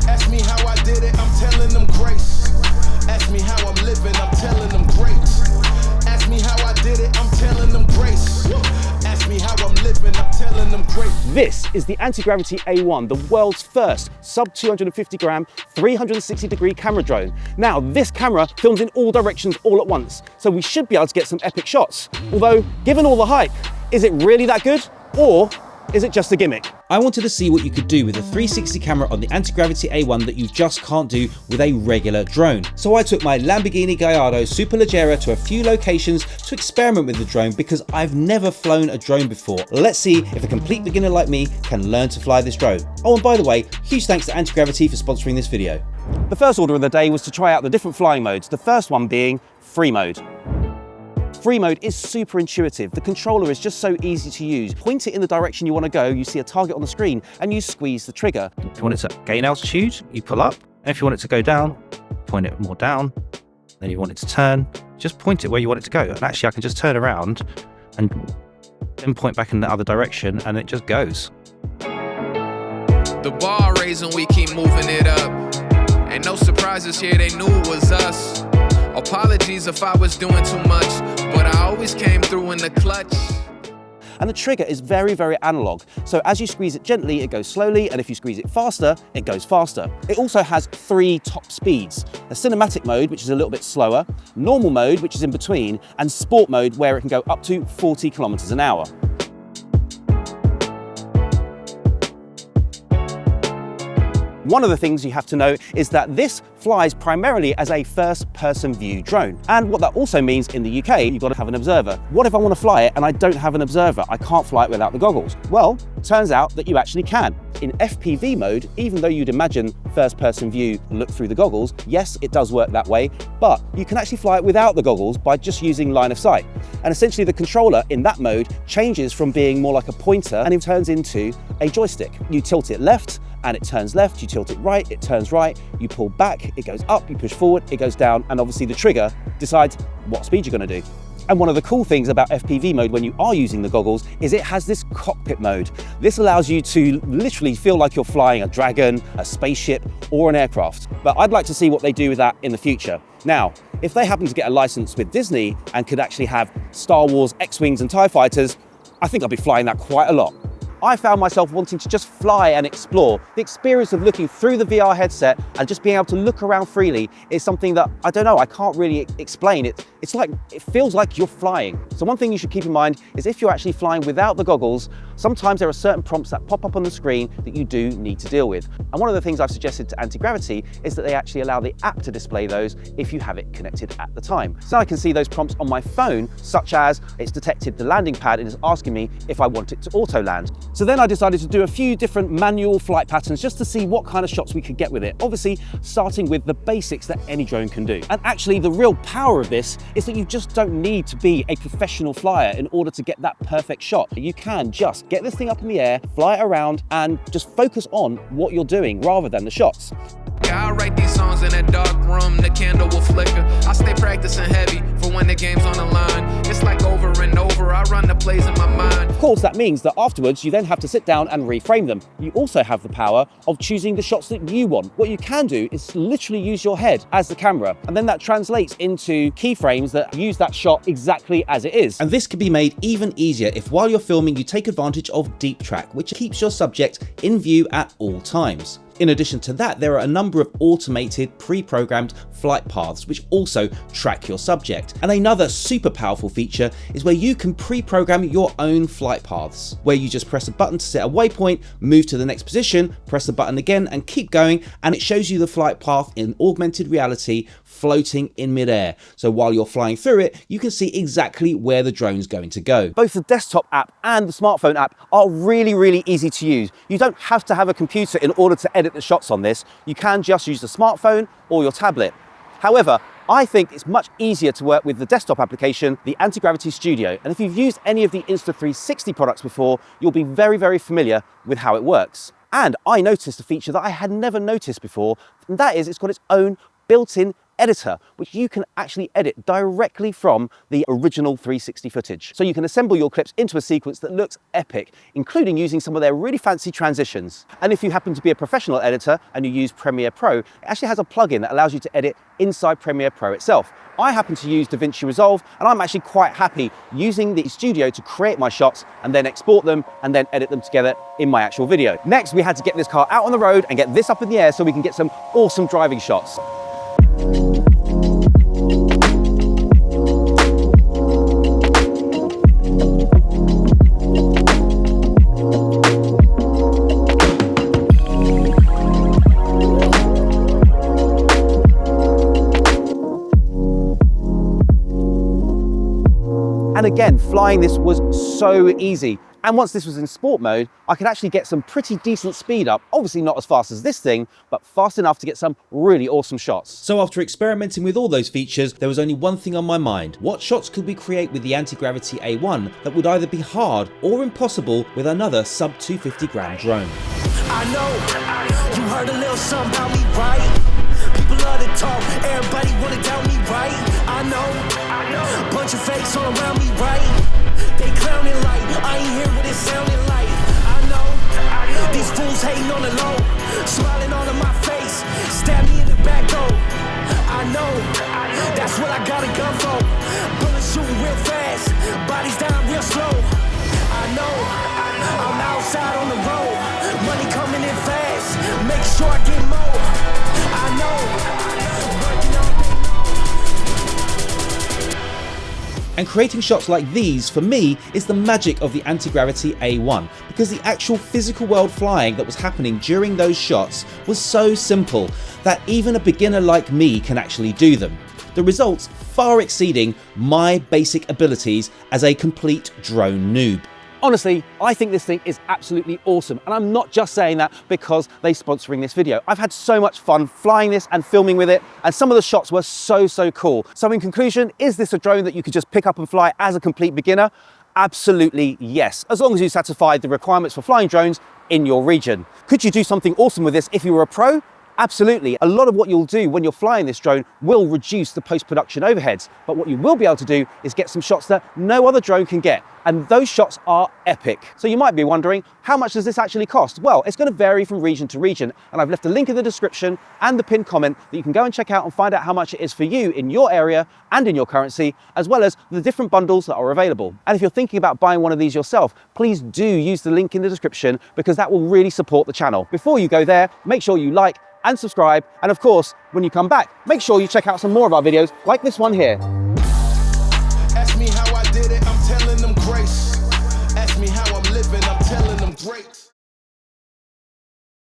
Ask me how I did it, I'm telling them grace. Ask me how I'm living, I'm telling them great. Ask me how I did it, I'm telling them grace. Ask me how I'm living, I'm telling them great. This is the Antigravity A1, the world's first sub 250 gram, 360-degree camera drone. Now, this camera films in all directions all at once, so we should be able to get some epic shots. Although, given all the hype, is it really that good? Or is it just a gimmick? I wanted to see what you could do with a 360 camera on the Antigravity A1 that you just can't do with a regular drone. So I took my Lamborghini Gallardo Superleggera to a few locations to experiment with the drone because I've never flown a drone before. Let's see if a complete beginner like me can learn to fly this drone. Oh, and by the way, huge thanks to Antigravity for sponsoring this video. The first order of the day was to try out the different flying modes, the first one being free mode. Free mode is super intuitive. The controller is just so easy to use. Point it in the direction you want to go, you see a target on the screen, and you squeeze the trigger. If you want it to gain altitude, you pull up. And if you want it to go down, point it more down. Then you want it to turn, just point it where you want it to go. And actually I can just turn around and then point back in the other direction and it just goes. The bar raising, we keep moving it up. Ain't no surprises here, they knew it was us. Apologies if I was doing too much, but I always came through in the clutch. And the trigger is very, very analog. So as you squeeze it gently, it goes slowly, and if you squeeze it faster, it goes faster. It also has 3 top speeds: a cinematic mode, which is a little bit slower, normal mode, which is in between, and sport mode, where it can go up to 40 kilometers an hour. One of the things you have to know is that this flies primarily as a first-person view drone. And what that also means in the UK, you've got to have an observer. What if I want to fly it and I don't have an observer? I can't fly it without the goggles. Well, turns out that you actually can. In FPV mode, even though you'd imagine first-person view, look through the goggles, yes, it does work that way, but you can actually fly it without the goggles by just using line of sight. And essentially the controller in that mode changes from being more like a pointer and it turns into a joystick. You tilt it left, and it turns left, you tilt it right, it turns right, you pull back, it goes up, you push forward, it goes down, and obviously the trigger decides what speed you're going to do. And one of the cool things about FPV mode when you are using the goggles is it has this cockpit mode. This allows you to literally feel like you're flying a dragon, a spaceship, or an aircraft. But I'd like to see what they do with that in the future. Now, if they happen to get a license with Disney and could actually have Star Wars X-Wings and TIE Fighters, I think I'll be flying that quite a lot. I found myself wanting to just fly and explore. The experience of looking through the VR headset and just being able to look around freely is something that, I don't know, I can't really explain. It feels like you're flying. So one thing you should keep in mind is if you're actually flying without the goggles, sometimes there are certain prompts that pop up on the screen that you do need to deal with. And one of the things I've suggested to Antigravity is that they actually allow the app to display those if you have it connected at the time. So I can see those prompts on my phone, such as it's detected the landing pad and is asking me if I want it to auto land. So then I decided to do a few different manual flight patterns just to see what kind of shots we could get with it. Obviously, starting with the basics that any drone can do. And actually, the real power of this is that you just don't need to be a professional flyer in order to get that perfect shot. You can just get this thing up in the air, fly it around, and just focus on what you're doing rather than the shots. I write these songs in a dark room, the candle will flicker. I stay practicing heavy for when the game's on the line. It's like over and over, I run the plays in my mind. Of course, that means that afterwards you then have to sit down and reframe them. You also have the power of choosing the shots that you want. What you can do is literally use your head as the camera, and then that translates into keyframes that use that shot exactly as it is. And this can be made even easier if while you're filming you take advantage of Deep Track, which keeps your subject in view at all times. In addition to that, there are a number of automated pre-programmed flight paths which also track your subject. And another super powerful feature is where you can pre-program your own flight paths, where you just press a button to set a waypoint, move to the next position, press the button again and keep going, and it shows you the flight path in augmented reality floating in midair. So while you're flying through it, you can see exactly where the drone's going to go. Both the desktop app and the smartphone app are really, really easy to use. You don't have to have a computer in order to edit the shots on this. You can just use the smartphone or your tablet. However, I think it's much easier to work with the desktop application, the Antigravity Studio. And if you've used any of the Insta360 products before, you'll be very, very familiar with how it works. And I noticed a feature that I had never noticed before, and that is it's got its own built-in editor, which you can actually edit directly from the original 360 footage. So you can assemble your clips into a sequence that looks epic, including using some of their really fancy transitions. And if you happen to be a professional editor and you use Premiere Pro, it actually has a plugin that allows you to edit inside Premiere Pro itself. I happen to use DaVinci Resolve, and I'm actually quite happy using the studio to create my shots and then export them and then edit them together in my actual video. Next, we had to get this car out on the road and get this up in the air so we can get some awesome driving shots. And again, flying this was so easy. And once this was in sport mode, I could actually get some pretty decent speed up. Obviously not as fast as this thing, but fast enough to get some really awesome shots. So after experimenting with all those features, there was only one thing on my mind. What shots could we create with the Antigravity A1 that would either be hard or impossible with another sub 250 gram drone? I know, you heard a little something about me, right? People love to talk, everybody wanna tell me, right? I know, bunch of fakes all around me, right? They clowning like, I ain't hear what it sounded like. I know, these fools hating on the low, smiling all in my face, stab me in the back though. I know, that's what I got a gun for. Bullets shooting real fast, bodies down real slow. I know, I'm outside on the road, money coming in fast, make sure I get more. I know, working all day long. And creating shots like these, for me, is the magic of the Antigravity A1, because the actual physical world flying that was happening during those shots was so simple that even a beginner like me can actually do them. The results far exceeding my basic abilities as a complete drone noob. Honestly, I think this thing is absolutely awesome, and I'm not just saying that because they're sponsoring this video. I've had so much fun flying this and filming with it, and some of the shots were so cool. So in conclusion, is this a drone that you could just pick up and fly as a complete beginner? Absolutely yes, as long as you satisfy the requirements for flying drones in your region. Could you do something awesome with this if you were a pro? Absolutely. A lot of what you'll do when you're flying this drone will reduce the post-production overheads, but what you will be able to do is get some shots that no other drone can get, and those shots are epic. So you might be wondering, how much does this actually cost? Well, it's going to vary from region to region, and I've left a link in the description and the pinned comment that you can go and check out and find out how much it is for you in your area and in your currency, as well as the different bundles that are available. And if you're thinking about buying one of these yourself, please do use the link in the description, because that will really support the channel. Before you go there, make sure you like and subscribe, and of course, when you come back, make sure you check out some more of our videos like this one here.